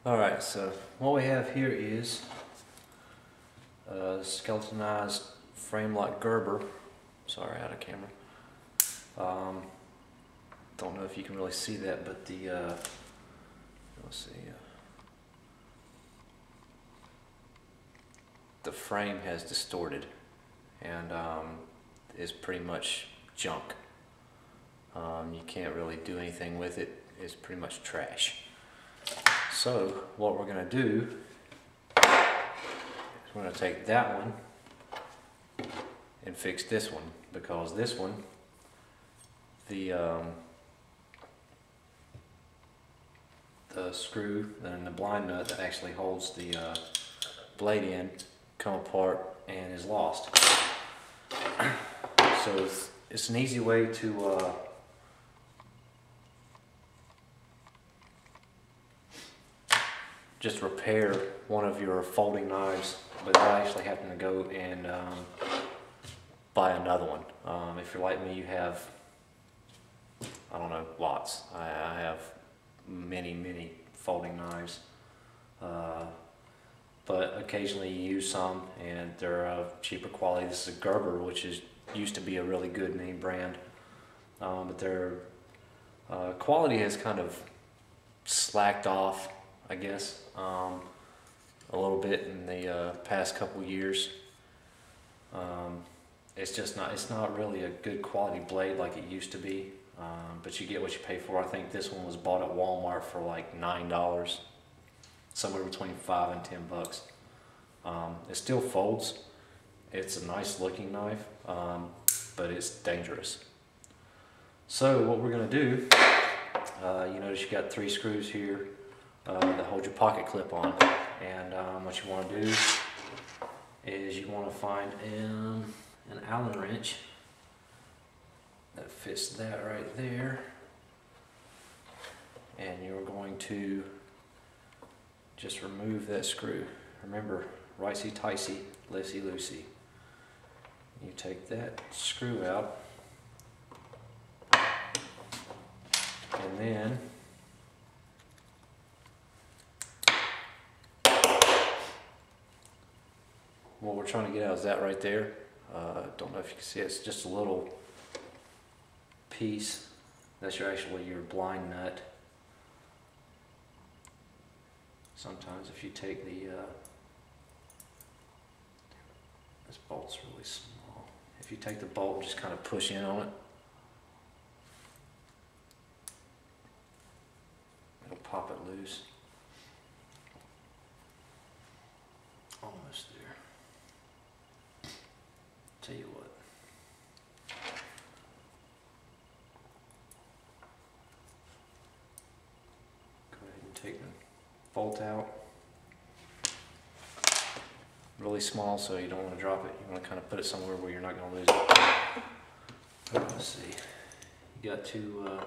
Alright, so what we have here is a skeletonized frame like Gerber. Sorry, out of camera. Don't know if you can really see that, but let's see, the frame has distorted and is pretty much junk. You can't really do anything with it. It's pretty much trash. So what we're going to do is we're going to take that one and fix this one, because this one, the screw and the blind nut that actually holds the blade in come apart and is lost. So it's an easy way to just repair one of your folding knives without actually having to go and buy another one. If you're like me, you have, I don't know, lots. I have many folding knives, but occasionally you use some and they're of cheaper quality. This is a Gerber, which used to be a really good name brand, but their quality has kind of slacked off, I guess, a little bit in the past couple years. It's not really a good quality blade like it used to be, but you get what you pay for. I think this one was bought at Walmart for like $9, somewhere between $5 and $10. It still folds. It's a nice looking knife, but it's dangerous. So what we're going to do, you notice you got 3 screws here that hold your pocket clip on, and what you want to do is you want to find an Allen wrench that fits that right there, and you're going to just remove that screw. Remember, ricey ticey, lefsy loosey. You take that screw out, and then what we're trying to get out is that right there. Don't know if you can see it. It's just a little piece. That's your blind nut. Sometimes if you take this bolt's really small. If you take the bolt and just kind of push in on it, it'll pop it loose. Almost there. Tell you what. Go ahead and take the bolt out. Really small, so you don't want to drop it. You want to kind of put it somewhere where you're not going to lose it. Let's see. You got 2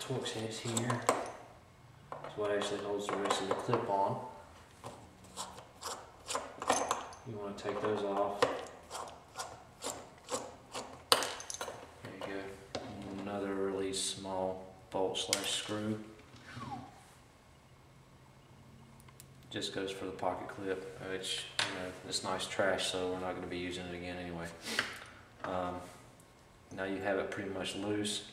Torx heads here. That's what actually holds the rest of the clip on. You want to take those off. There you go. Another really small bolt / screw. Just goes for the pocket clip, which, you know, it's nice trash, so we're not going to be using it again anyway. Now you have it pretty much loose.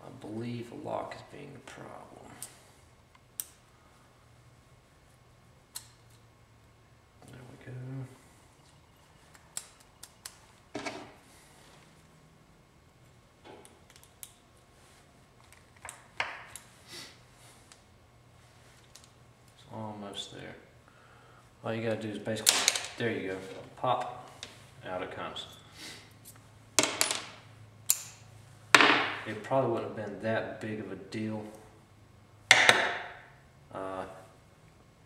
I believe a lock is being the problem. There we go. Almost there. All you gotta do is basically, there you go, pop, out it comes. It probably wouldn't have been that big of a deal,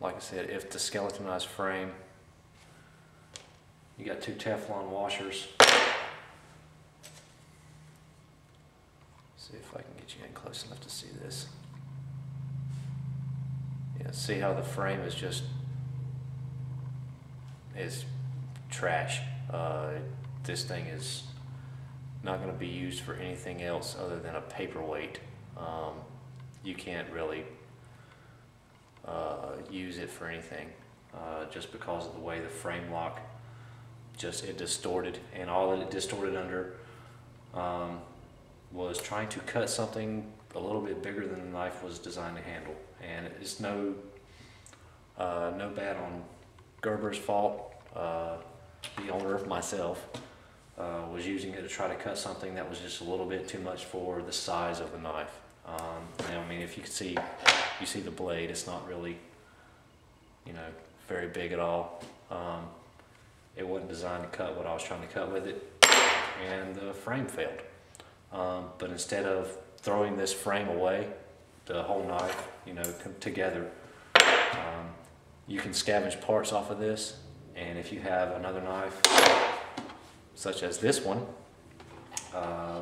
like I said, if the skeletonized frame, you got 2 Teflon washers. See if I can get you in close enough to see this. Yeah, see how the frame is just trash. This thing is not going to be used for anything else other than a paperweight. You can't really use it for anything just because of the way the frame lock it distorted, and all that it distorted under was trying to cut something a little bit bigger than the knife was designed to handle. And it's no bad on Gerber's fault. The owner, myself, was using it to try to cut something that was just a little bit too much for the size of the knife. And I mean, if you can see, you see the blade, it's not really, you know, very big at all. It wasn't designed to cut what I was trying to cut with it, and the frame failed. But instead of throwing this frame away, the whole knife, you know, come together, you can scavenge parts off of this, and if you have another knife, such as this one,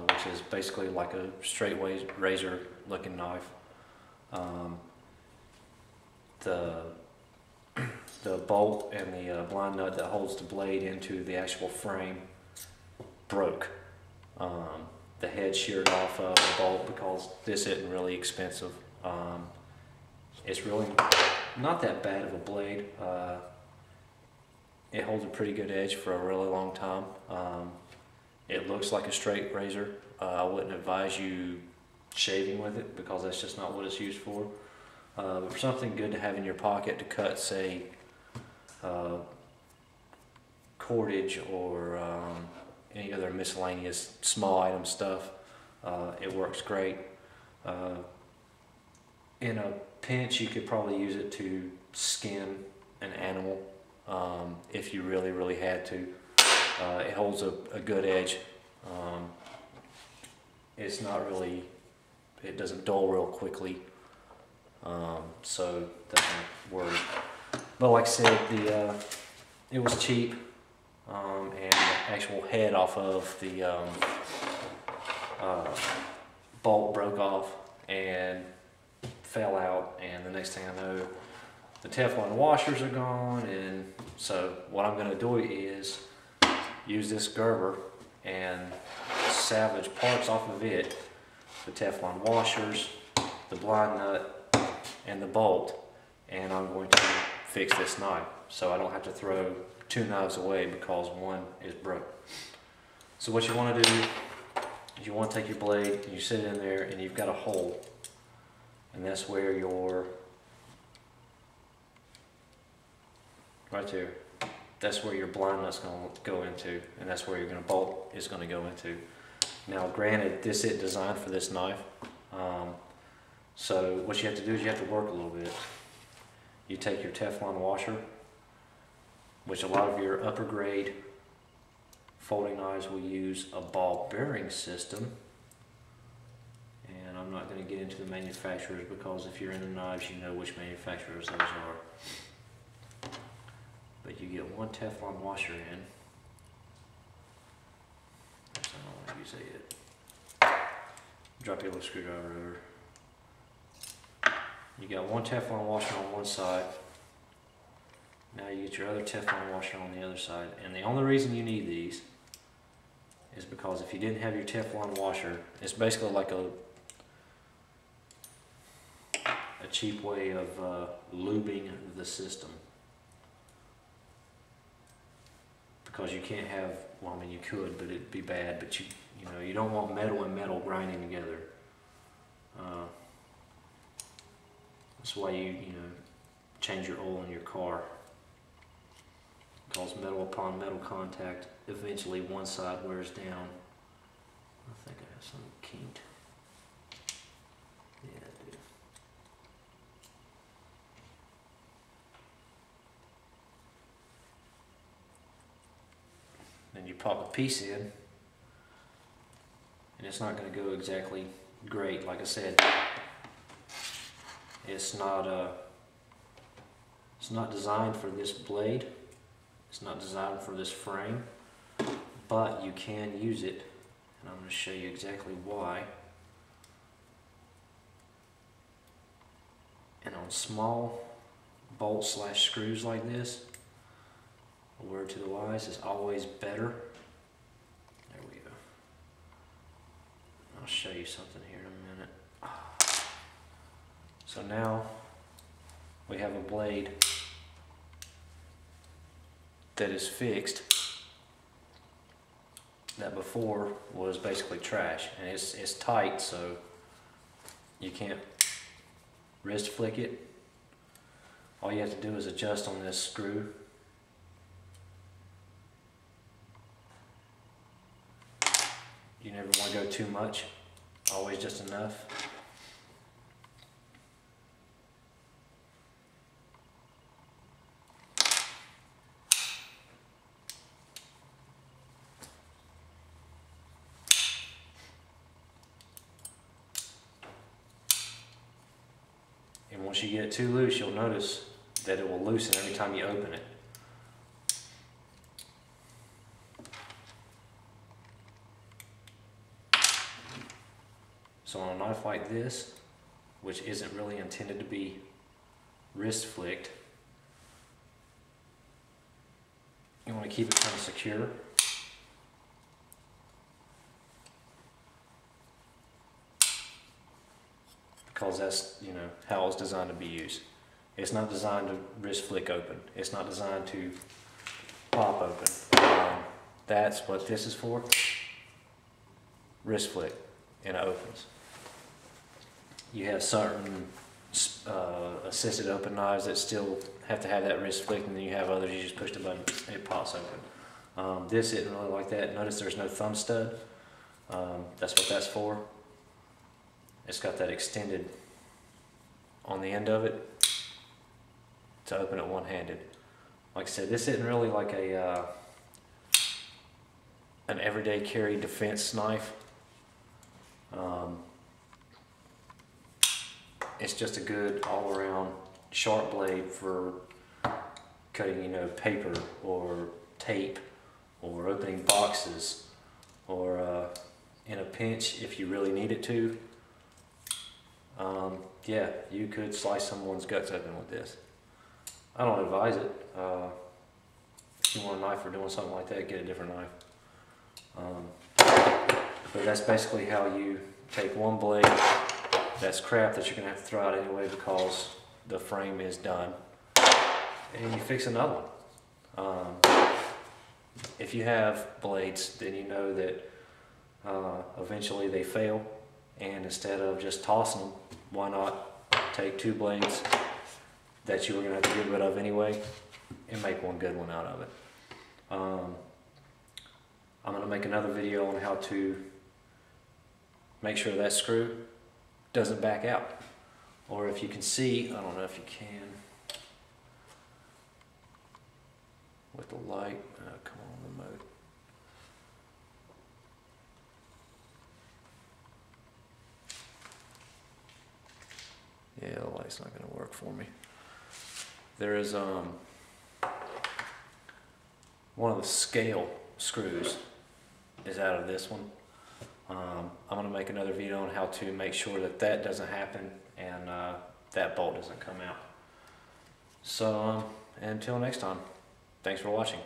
which is basically like a straight razor looking knife, the bolt and the blind nut that holds the blade into the actual frame broke. The head sheared off of the bolt because this isn't really expensive. It's really not that bad of a blade. It holds a pretty good edge for a really long time. It looks like a straight razor. I wouldn't advise you shaving with it because that's just not what it's used for. But for something good to have in your pocket to cut, say, cordage or any other miscellaneous small item stuff, it works great. In a pinch, you could probably use it to skin an animal if you really had to. It holds a good edge. It's not really, it doesn't dull real quickly, so that's not worry. But like I said, it was cheap, and the actual head off of the bolt broke off and fell out, and the next thing I know, the Teflon washers are gone. And so what I'm going to do is use this Gerber and salvage parts off of it, the Teflon washers, the blind nut, and the bolt, and I'm going to fix this knife so I don't have to throw two knives away because one is broke. So what you want to do is you want to take your blade and you sit in there and you've got a hole, and that's where your, right there, that's where your blind nut's going to go into, and that's where your bolt is going to go into. Now granted, this isn't designed for this knife, so what you have to do is you have to work a little bit. You take your Teflon washer, which a lot of your upper grade folding knives will use a ball bearing system. And I'm not going to get into the manufacturers because if you're in the knives, you know which manufacturers those are. But you get one Teflon washer in. I don't want to use it yet. Drop your little screwdriver over. You got one Teflon washer on one side. Now you get your other Teflon washer on the other side. And the only reason you need these is because if you didn't have your Teflon washer, it's basically like a cheap way of lubing the system. Because you can't have, well, I mean you could, but it'd be bad, but you know, you don't want metal and metal grinding together. That's why you change your oil in your car. Because metal upon metal contact, eventually one side wears down. I think I have some kinked. Yeah, I do. Then you pop a piece in, and it's not going to go exactly great. Like I said, it's not designed for this blade. It's not designed for this frame, but you can use it, and I'm going to show you exactly why. And on small bolts / screws like this, a word to the wise is always better. There we go. show you something here in a minute. So now we have a blade that is fixed that before was basically trash, and it's tight, so you can't wrist flick it. All you have to do is adjust on this screw. You never want to go too much, always just enough. And once you get it too loose, you'll notice that it will loosen every time you open it. So on a knife like this, which isn't really intended to be wrist flicked, you want to keep it kind of secure. Because that's, you know, how it's designed to be used. It's not designed to wrist flick open. It's not designed to pop open. That's what this is for. Wrist flick, and it opens. You have certain assisted open knives that still have to have that wrist flick, and then you have others you just push the button, it pops open. This isn't really like that. Notice there's no thumb stud. That's what that's for. It's got that extended on the end of it to open it one-handed. Like I said, this isn't really like a an everyday carry defense knife. It's just a good all-around sharp blade for cutting, you know, paper or tape or opening boxes, or in a pinch if you really need it to. Yeah, you could slice someone's guts open with this. I don't advise it. If you want a knife for doing something like that, get a different knife. But that's basically how you take one blade that's crap that you're going to have to throw out anyway because the frame is done, and you fix another one. If you have blades, then you know that eventually they fail, and instead of just tossing them, why not take two blades that you were going to have to get rid of anyway and make one good one out of it. I'm going to make another video on how to make sure that screw doesn't back out. Or if you can see, I don't know if you can, with the light, come on, remote. Yeah, the light's not going to work for me. There is one of the scale screws is out of this one. I'm going to make another video on how to make sure that that doesn't happen and that bolt doesn't come out. So until next time, thanks for watching.